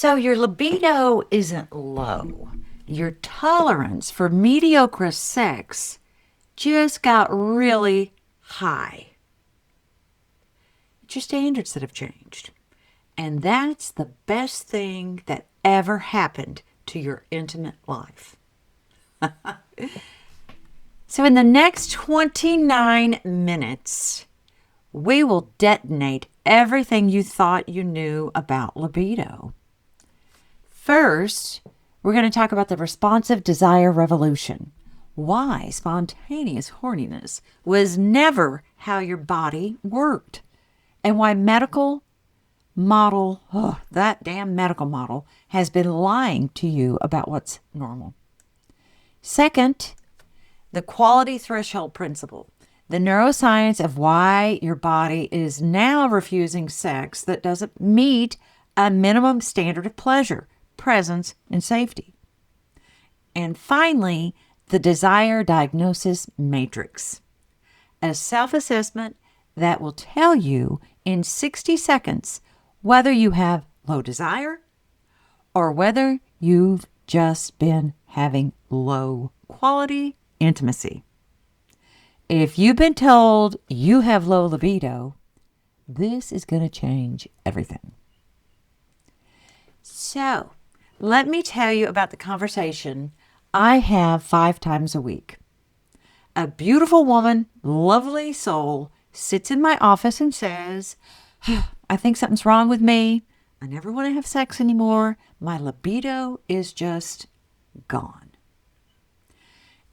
So your libido isn't low. Your tolerance for mediocre sex just got really high. It's your standards that have changed. And that's the best thing that ever happened to your intimate life. So in the next 29 minutes, we will detonate everything you thought you knew about libido. First, we're going to talk about the responsive desire revolution. Why spontaneous horniness was never how your body worked. And why that damn medical model has been lying to you about what's normal. Second, the quality threshold principle. The neuroscience of why your body is now refusing sex that doesn't meet a minimum standard of pleasure, presence, and safety. And finally, the desire diagnosis matrix, a self-assessment that will tell you in 60 seconds whether you have low desire or whether you've just been having low quality intimacy. If you've been told you have low libido, this is going to change everything. So, let me tell you about the conversation I have 5 times a week. A beautiful woman, lovely soul, sits in my office and says, I think something's wrong with me. I never want to have sex anymore. My libido is just gone.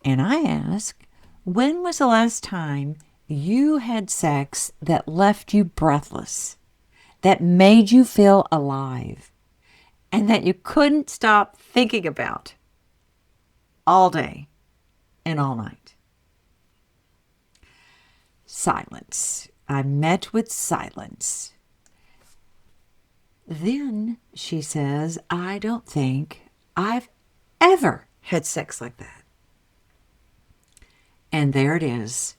And I ask, when was the last time you had sex that left you breathless, that made you feel alive, and that you couldn't stop thinking about all day and all night? Silence. I met with silence. Then she says, I don't think I've ever had sex like that. And there it is.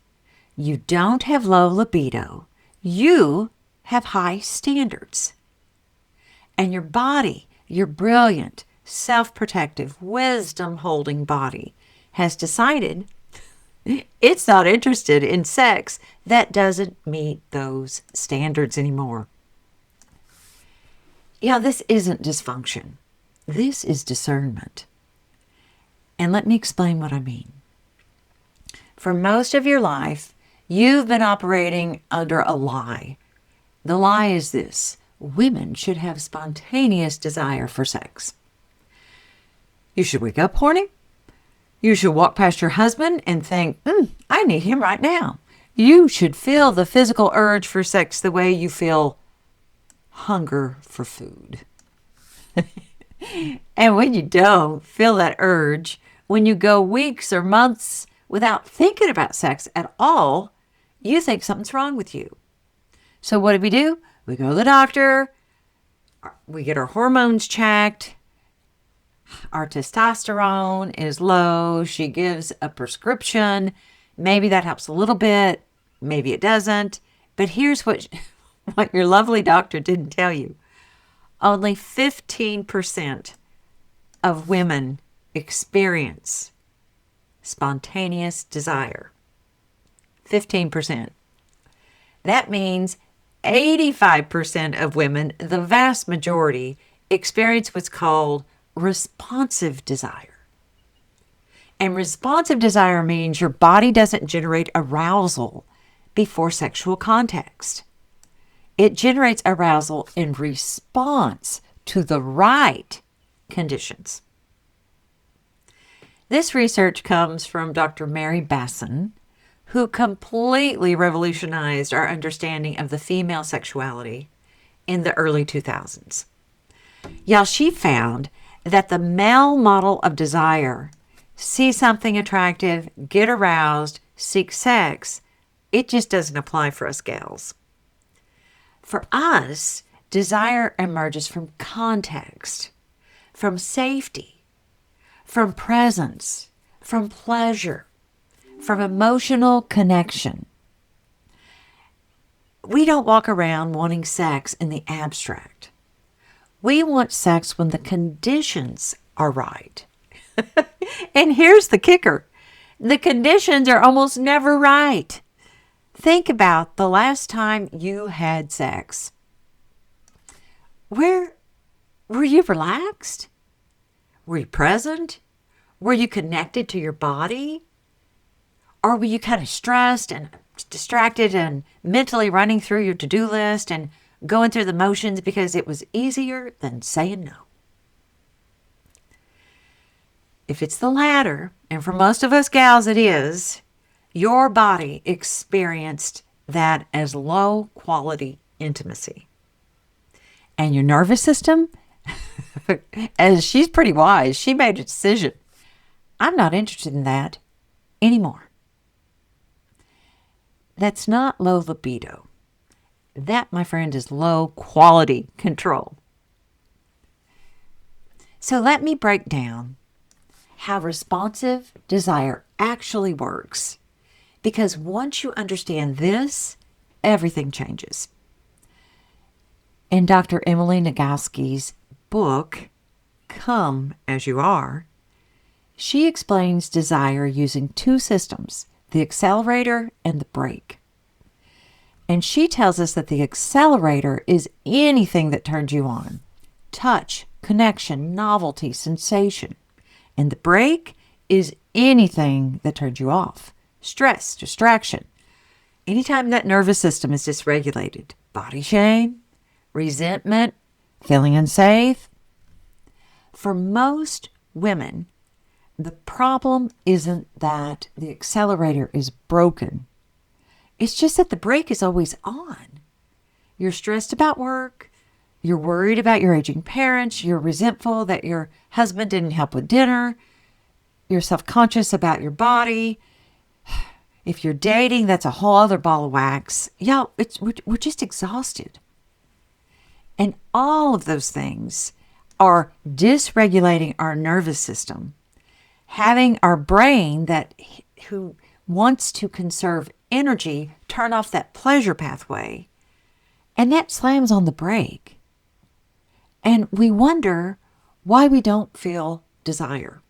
You don't have low libido. You have high standards. And your body, your brilliant, self-protective, wisdom-holding body, has decided it's not interested in sex that doesn't meet those standards anymore. This isn't dysfunction. This is discernment. And let me explain what I mean. For most of your life, you've been operating under a lie. The lie is this: women should have spontaneous desire for sex. You should wake up horny. You should walk past your husband and think, I need him right now. You should feel the physical urge for sex the way you feel hunger for food. And when you don't feel that urge, when you go weeks or months without thinking about sex at all, you think something's wrong with you. So what do? We go to the doctor. We get our hormones checked. Our testosterone is low. She gives a prescription. Maybe that helps a little bit. Maybe it doesn't. But here's what your lovely doctor didn't tell you. Only 15% of women experience spontaneous desire. 15%. That means 85% of women, the vast majority, experience what's called responsive desire. And responsive desire means your body doesn't generate arousal before sexual context. It generates arousal in response to the right conditions. This research comes from Dr. Mary Basson, who completely revolutionized our understanding of the female sexuality in the early 2000s. She found that the male model of desire, see something attractive, get aroused, seek sex, it just doesn't apply for us gals. For us, desire emerges from context, from safety, from presence, from pleasure, from emotional connection. We don't walk around wanting sex in the abstract. We want sex when the conditions are right. And here's the kicker. The conditions are almost never right. Think about the last time you had sex. Were you relaxed? Were you present? Were you connected to your body? Or were you kind of stressed and distracted and mentally running through your to-do list and going through the motions because it was easier than saying no? If it's the latter, and for most of us gals it is, your body experienced that as low quality intimacy. And your nervous system, as she's pretty wise, she made a decision. I'm not interested in that anymore. That's not low libido. That, my friend, is low quality control. So let me break down how responsive desire actually works. Because once you understand this, everything changes. In Dr. Emily Nagoski's book, Come As You Are, she explains desire using two systems, the accelerator and the brake. And she tells us that the accelerator is anything that turns you on. Touch, connection, novelty, sensation. And the brake is anything that turns you off. Stress, distraction. Anytime that nervous system is dysregulated. Body shame, resentment, feeling unsafe. For most women, the problem isn't that the accelerator is broken. It's just that the brake is always on. You're stressed about work. You're worried about your aging parents. You're resentful that your husband didn't help with dinner. You're self-conscious about your body. If you're dating, that's a whole other ball of wax. Y'all, we're just exhausted. And all of those things are dysregulating our nervous system, having our brain who wants to conserve energy turn off that pleasure pathway, and that slams on the brake. And we wonder why we don't feel desire.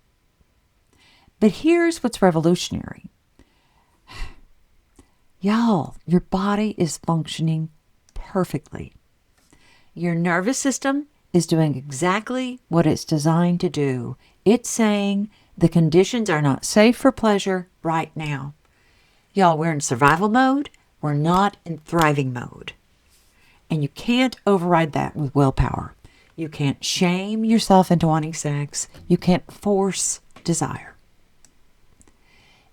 But here's what's revolutionary. Y'all, your body is functioning perfectly. Your nervous system is doing exactly what it's designed to do. It's saying the conditions are not safe for pleasure right now. Y'all, we're in survival mode. We're not in thriving mode. And you can't override that with willpower. You can't shame yourself into wanting sex. You can't force desire.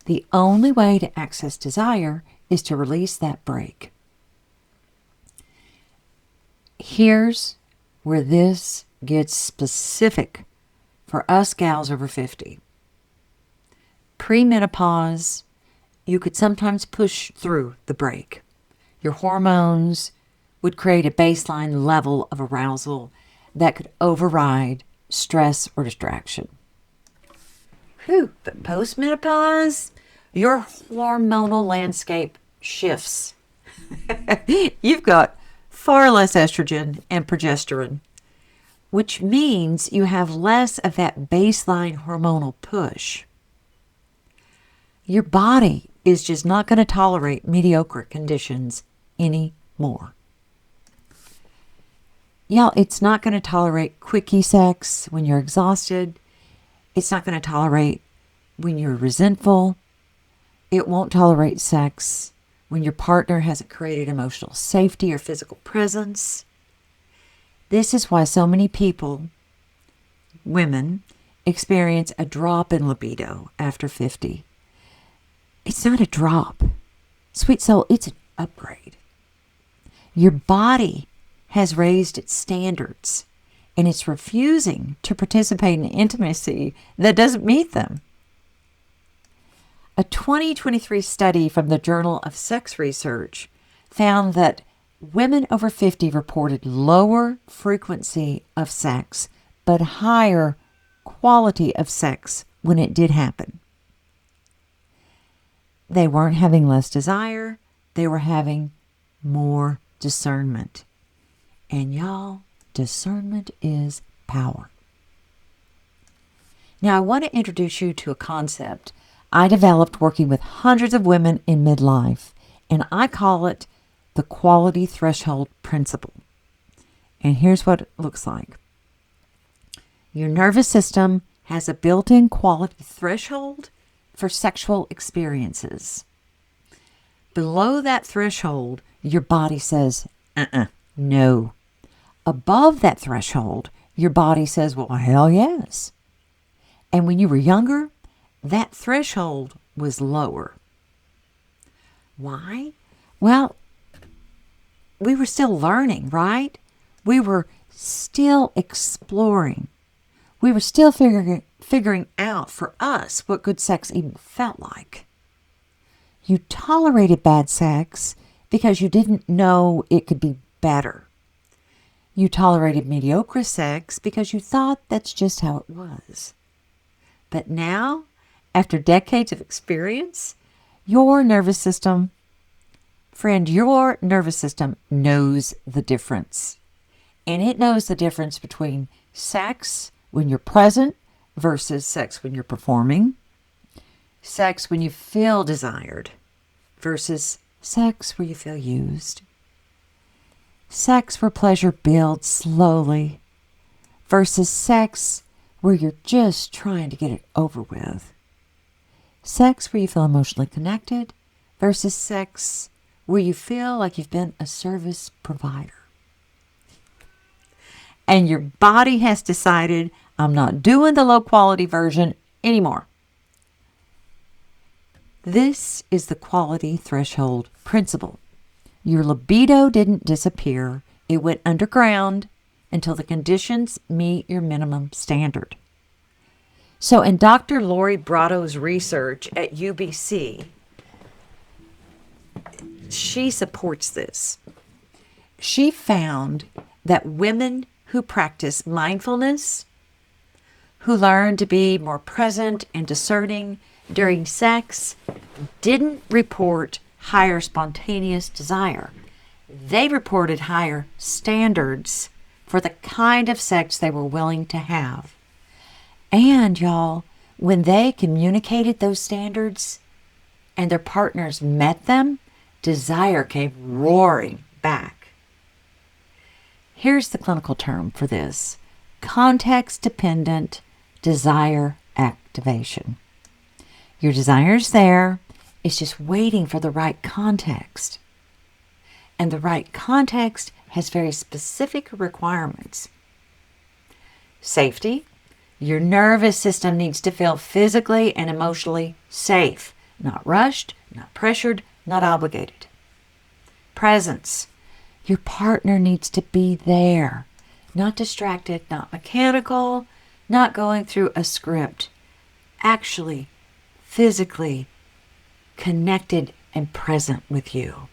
The only way to access desire is to release that brake. Here's where this gets specific for us gals over 50. Pre-menopause, you could sometimes push through the brake. Your hormones would create a baseline level of arousal that could override stress or distraction. But post-menopause, your hormonal landscape shifts. You've got far less estrogen and progesterone, which means you have less of that baseline hormonal push. Your body is just not going to tolerate mediocre conditions anymore. Y'all, it's not going to tolerate quickie sex when you're exhausted. It's not going to tolerate when you're resentful. It won't tolerate sex when your partner hasn't created emotional safety or physical presence. This is why so many people, women, experience a drop in libido after 50. It's not a drop. Sweet soul, it's an upgrade. Your body has raised its standards, and it's refusing to participate in intimacy that doesn't meet them. A 2023 study from the Journal of Sex Research found that women over 50 reported lower frequency of sex, but higher quality of sex when it did happen. They weren't having less desire, they were having more discernment. And y'all, discernment is power. Now, I want to introduce you to a concept I developed working with hundreds of women in midlife, and I call it the quality threshold principle. And here's what it looks like. Your nervous system has a built-in quality threshold for sexual experiences. Below that threshold, your body says, no. Above that threshold, your body says, well, hell yes. And when you were younger, that threshold was lower. Why? Well, we were still learning, right? We were still exploring. We were still figuring out for us what good sex even felt like. You tolerated bad sex because you didn't know it could be better. You tolerated mediocre sex because you thought that's just how it was. But now, after decades of experience, your nervous system knows the difference. And it knows the difference between sex when you're present versus sex when you're performing, sex when you feel desired versus sex where you feel used, sex where pleasure builds slowly versus sex where you're just trying to get it over with, sex where you feel emotionally connected versus sex where you feel like you've been a service provider. And your body has decided, I'm not doing the low quality version anymore. This is the quality threshold principle. Your libido didn't disappear. It went underground until the conditions meet your minimum standard. So in Dr. Lori Brotto's research at UBC, she supports this. She found that women who practice mindfulness, who learn to be more present and discerning during sex, didn't report higher spontaneous desire. They reported higher standards for the kind of sex they were willing to have. And y'all, when they communicated those standards and their partners met them, desire came roaring back. Here's the clinical term for this: context-dependent desire activation. Your desire's there, it's just waiting for the right context. And the right context has very specific requirements. Safety. Your nervous system needs to feel physically and emotionally safe, not rushed, not pressured, not obligated. Presence. Your partner needs to be there, not distracted, not mechanical, not going through a script. Actually, physically connected and present with you.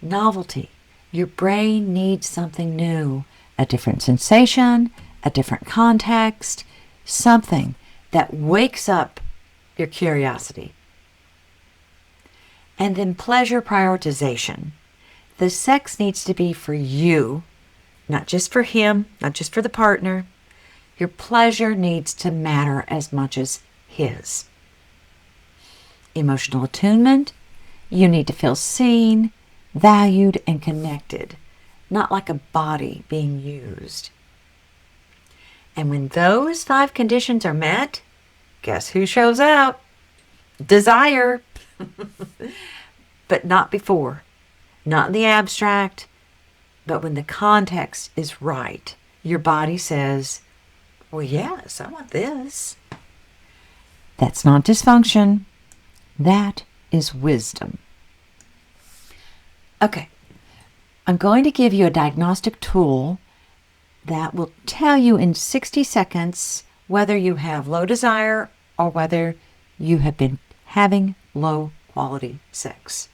Novelty. Your brain needs something new, a different sensation, a different context, something that wakes up your curiosity. And then pleasure prioritization. The sex needs to be for you, not just for him, not just for the partner. Your pleasure needs to matter as much as his. Emotional attunement. You need to feel seen, valued, and connected, not like a body being used. And when those 5 conditions are met, guess who shows up? Desire. But not before. Not in the abstract, but when the context is right. Your body says, well, yes, I want this. That's not dysfunction. That is wisdom. Okay, I'm going to give you a diagnostic tool that will tell you in 60 seconds whether you have low desire or whether you have been having low quality sex.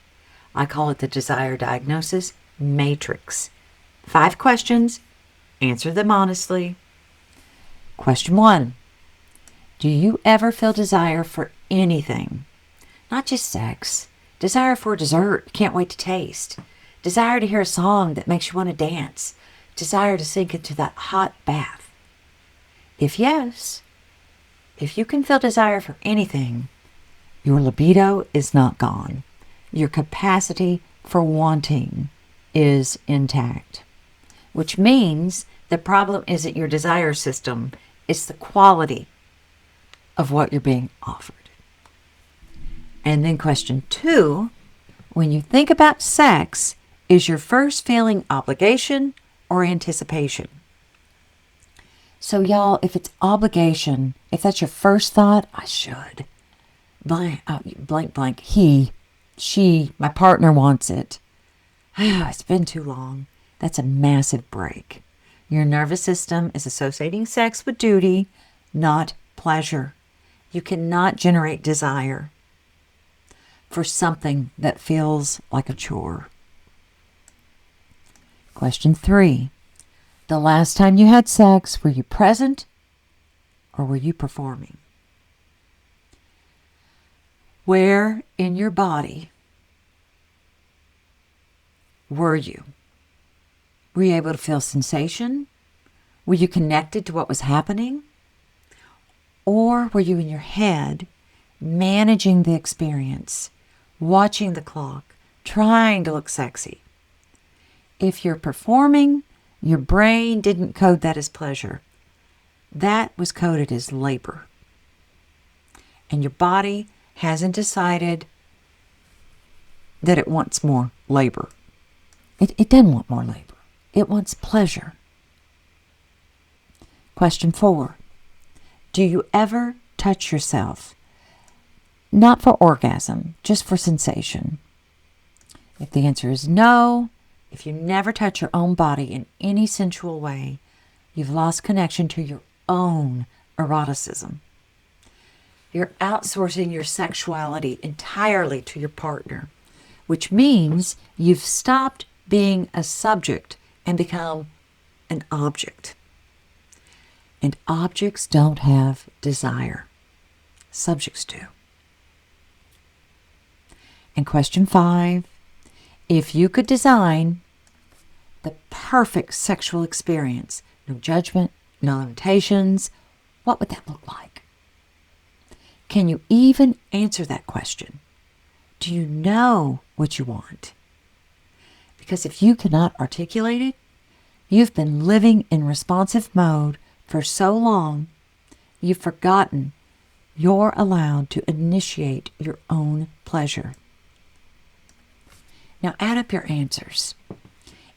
I call it the Desire Diagnosis Matrix. 5 questions. Answer them honestly. Question 1. Do you ever feel desire for anything? Not just sex. Desire for dessert. Can't wait to taste. Desire to hear a song that makes you want to dance. desire to sink into that hot bath? If yes, if you can feel desire for anything, your libido is not gone. Your capacity for wanting is intact, which means the problem isn't your desire system, it's the quality of what you're being offered. And then question 2, when you think about sex, is your first feeling obligation or anticipation? So y'all, if it's obligation, if that's your first thought, I should. Blank, blank, he, she, my partner wants it. It's been too long. That's a massive break. Your nervous system is associating sex with duty, not pleasure. You cannot generate desire for something that feels like a chore. Question 3. The last time you had sex, were you present or were you performing? Where in your body were you? Were you able to feel sensation? Were you connected to what was happening? Or were you in your head managing the experience, watching the clock, trying to look sexy? If you're performing, your brain didn't code that as pleasure. That was coded as labor. And your body hasn't decided that it wants more labor. It doesn't want more labor. It wants pleasure. Question 4. Do you ever touch yourself? Not for orgasm, just for sensation. If the answer is no, if you never touch your own body in any sensual way, you've lost connection to your own eroticism. You're outsourcing your sexuality entirely to your partner, which means you've stopped being a subject and become an object. And objects don't have desire. Subjects do. And question 5, if you could design the perfect sexual experience, no judgment, no limitations, what would that look like? Can you even answer that question? Do you know what you want? Because if you cannot articulate it, you've been living in responsive mode for so long, you've forgotten you're allowed to initiate your own pleasure. Now add up your answers.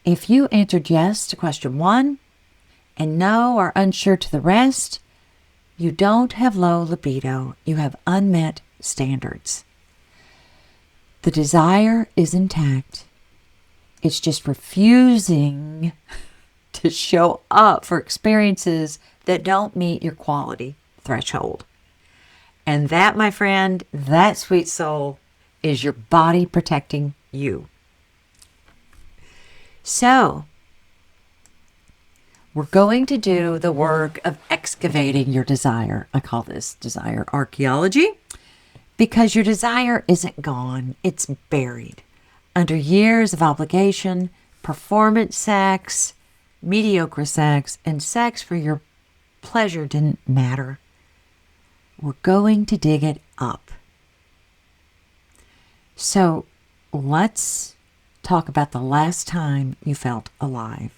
If you answered yes to question 1 and no or unsure to the rest, you don't have low libido, you have unmet standards. The desire is intact. It's just refusing to show up for experiences that don't meet your quality threshold. And that, my friend, that sweet soul is your body protecting you. So, we're going to do the work of excavating your desire. I call this desire archaeology because your desire isn't gone. It's buried under years of obligation, performance sex, mediocre sex, and sex for your pleasure didn't matter. We're going to dig it up. So let's talk about the last time you felt alive.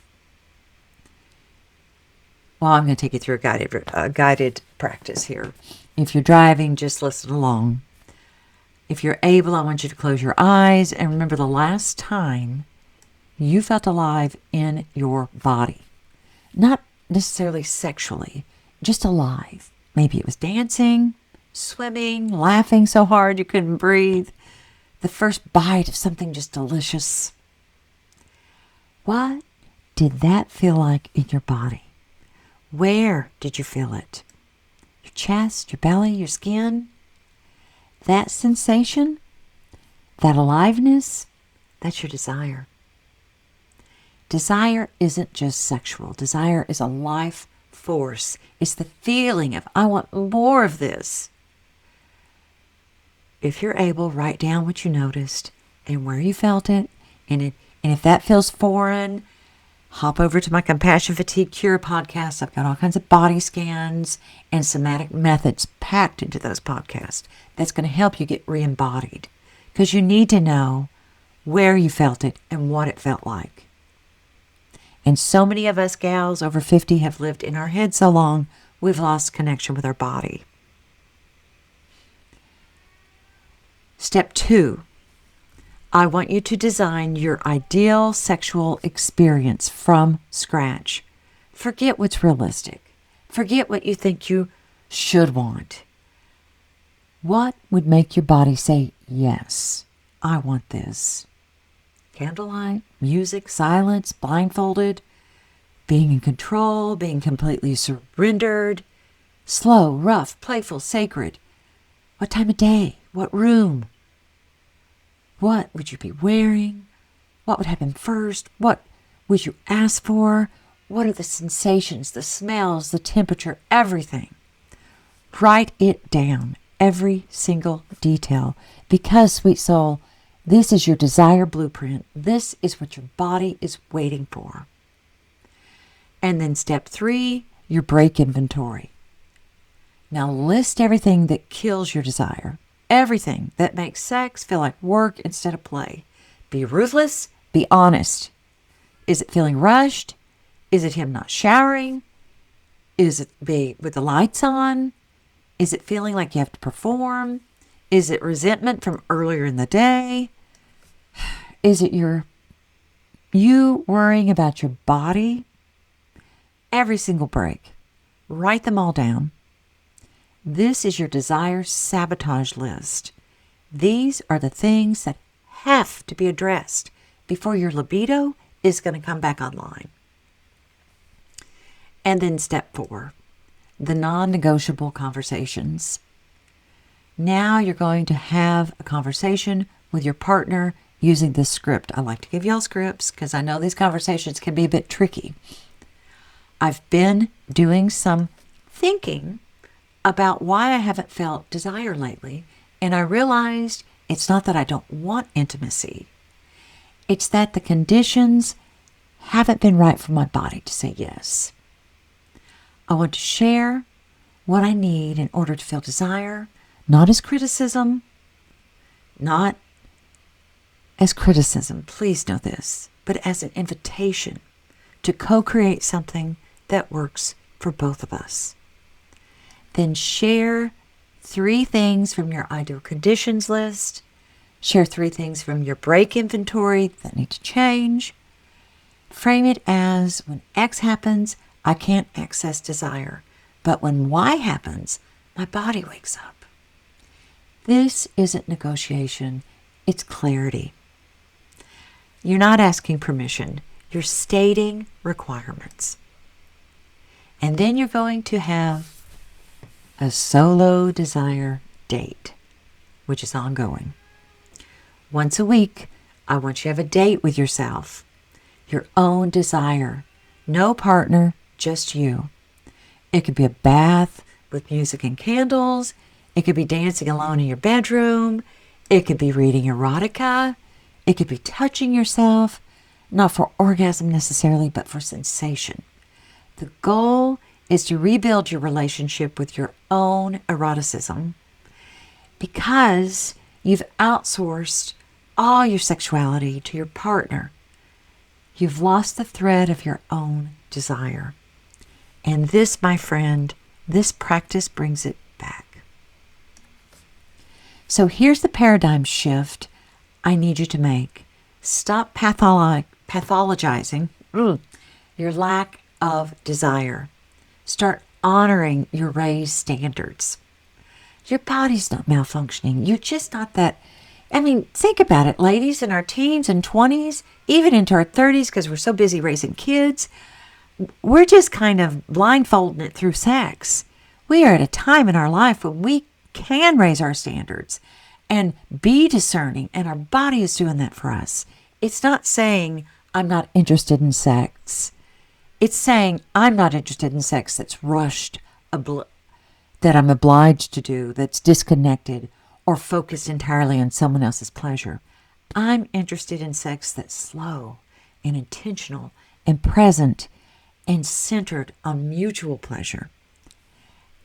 Well, I'm going to take you through a guided practice here. If you're driving, just listen along. If you're able, I want you to close your eyes and remember the last time you felt alive in your body. Not necessarily sexually, just alive. Maybe it was dancing, swimming, laughing so hard you couldn't breathe. The first bite of something just delicious. What did that feel like in your body? Where did you feel it? Your chest, your belly, your skin? That sensation, that aliveness, that's your desire. Desire isn't just sexual. Desire is a life force. It's the feeling of, I want more of this. If you're able, write down what you noticed and where you felt it. And if that feels foreign, hop over to my Compassion Fatigue Cure podcast. I've got all kinds of body scans and somatic methods packed into those podcasts that's going to help you get re-embodied, because you need to know where you felt it and what it felt like. And so many of us gals over 50 have lived in our head so long, we've lost connection with our body. Step 2. I want you to design your ideal sexual experience from scratch. Forget what's realistic. Forget what you think you should want. What would make your body say, yes, I want this? Candlelight, music, silence, blindfolded, being in control, being completely surrendered, slow, rough, playful, sacred. What time of day? What room? What would you be wearing? What would happen first? What would you ask for? What are the sensations, the smells, the temperature, everything? Write it down, every single detail. Because, sweet soul, this is your desire blueprint. This is what your body is waiting for. And then step 3, your break inventory. Now list everything that kills your desire. Everything that makes sex feel like work instead of play. Be ruthless. Be honest. Is it feeling rushed? Is it him not showering? Is it be with the lights on? Is it feeling like you have to perform? Is it resentment from earlier in the day? Is it you worrying about your body? Every single break. Write them all down. This is your desire sabotage list. These are the things that have to be addressed before your libido is going to come back online. And then step 4, the non-negotiable conversations. Now you're going to have a conversation with your partner using this script. I like to give y'all scripts because I know these conversations can be a bit tricky. I've been doing some thinking about why I haven't felt desire lately, and I realized it's not that I don't want intimacy. It's that the conditions haven't been right for my body to say yes. I want to share what I need in order to feel desire, not as criticism, please know this, but as an invitation to co-create something that works for both of us. Then share 3 things from your ideal conditions list. Share 3 things from your break inventory that need to change. Frame it as, when X happens, I can't access desire. But when Y happens, my body wakes up. This isn't negotiation. It's clarity. You're not asking permission. You're stating requirements. And then you're going to have a solo desire date, which is ongoing. Once a week, I want you to have a date with yourself, your own desire. No partner, just you. It could be a bath with music and candles. It could be dancing alone in your bedroom. It could be reading erotica. It could be touching yourself, not for orgasm necessarily, but for sensation. The goal is to rebuild your relationship with your own eroticism because you've outsourced all your sexuality to your partner. You've lost the thread of your own desire. And this, my friend, this practice brings it back. So here's the paradigm shift I need you to make. Stop pathologizing your lack of desire. Start honoring your raised standards. Your body's not malfunctioning. You're just not that. I mean, think about it, ladies, in our teens and 20s, even into our 30s, because we're so busy raising kids, we're just kind of blindfolding it through sex. We are at a time in our life when we can raise our standards and be discerning, and our body is doing that for us. It's not saying, I'm not interested in sex. It's saying, I'm not interested in sex that's rushed, that I'm obliged to do, that's disconnected or focused entirely on someone else's pleasure. I'm interested in sex that's slow and intentional and present and centered on mutual pleasure.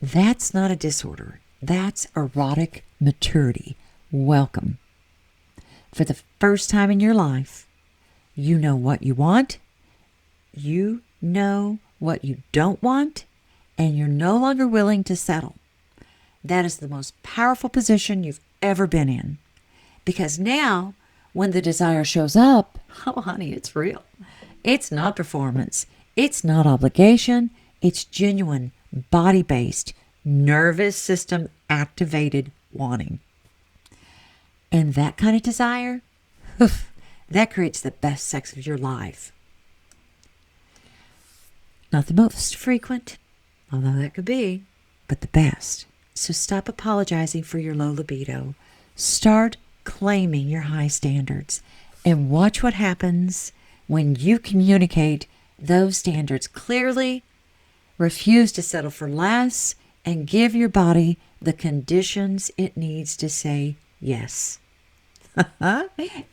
That's not a disorder. That's erotic maturity. Welcome. For the first time in your life, you know what you want, you know what you don't want, and you're no longer willing to settle. That is the most powerful position you've ever been in. Because now, when the desire shows up, oh, honey, it's real. It's not performance. It's not obligation. It's genuine, body-based, nervous system activated wanting. And that kind of desire, that creates the best sex of your life. Not the most frequent, although that could be, but the best. So stop apologizing for your low libido. Start claiming your high standards and watch what happens when you communicate those standards clearly, refuse to settle for less, and give your body the conditions it needs to say yes.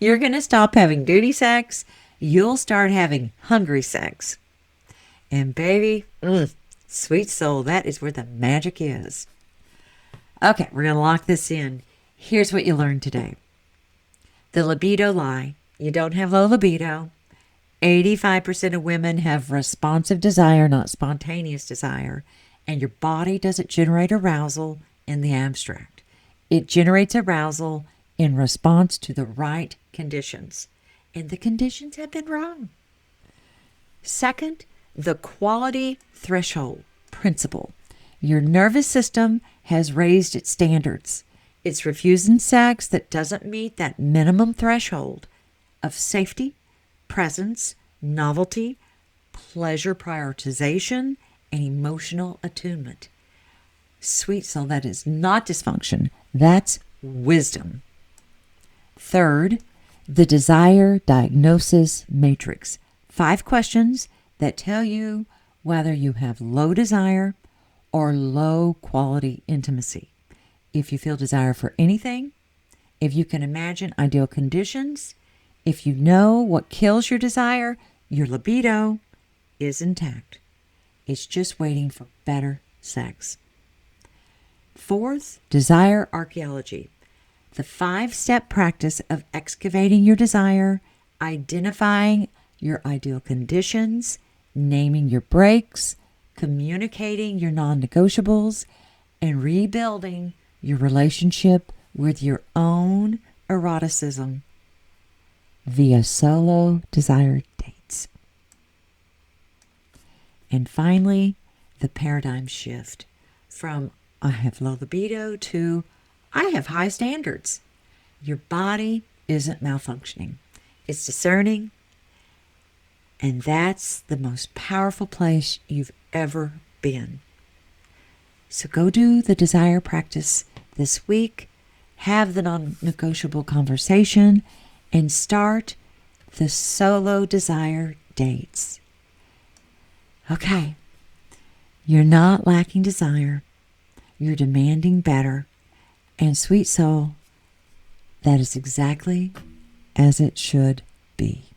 You're going to stop having duty sex. You'll start having hungry sex. And baby, sweet soul, that is where the magic is. Okay, we're going to lock this in. Here's what you learned today. The libido lie. You don't have low libido. 85% of women have responsive desire, not spontaneous desire. And your body doesn't generate arousal in the abstract. It generates arousal in response to the right conditions. And the conditions have been wrong. Second, the quality threshold principle. Your nervous system has raised its standards. It's refusing sex that doesn't meet that minimum threshold of safety, presence, novelty, pleasure prioritization, and emotional attunement. Sweet soul, that is not dysfunction. That's wisdom. Third, the desire diagnosis matrix. 5 questions that tell you whether you have low desire or low quality intimacy. If you feel desire for anything, if you can imagine ideal conditions, if you know what kills your desire, your libido is intact. It's just waiting for better sex. Fourth, desire archaeology. The 5-step practice of excavating your desire, identifying your ideal conditions, naming your breaks, communicating your non-negotiables, and rebuilding your relationship with your own eroticism via solo desire dates. And finally, the paradigm shift from I have low libido to I have high standards. Your body isn't malfunctioning. It's discerning. And that's the most powerful place you've ever been. So go do the desire practice this week. Have the non-negotiable conversation and start the solo desire dates. Okay. You're not lacking desire. You're demanding better. And sweet soul, that is exactly as it should be.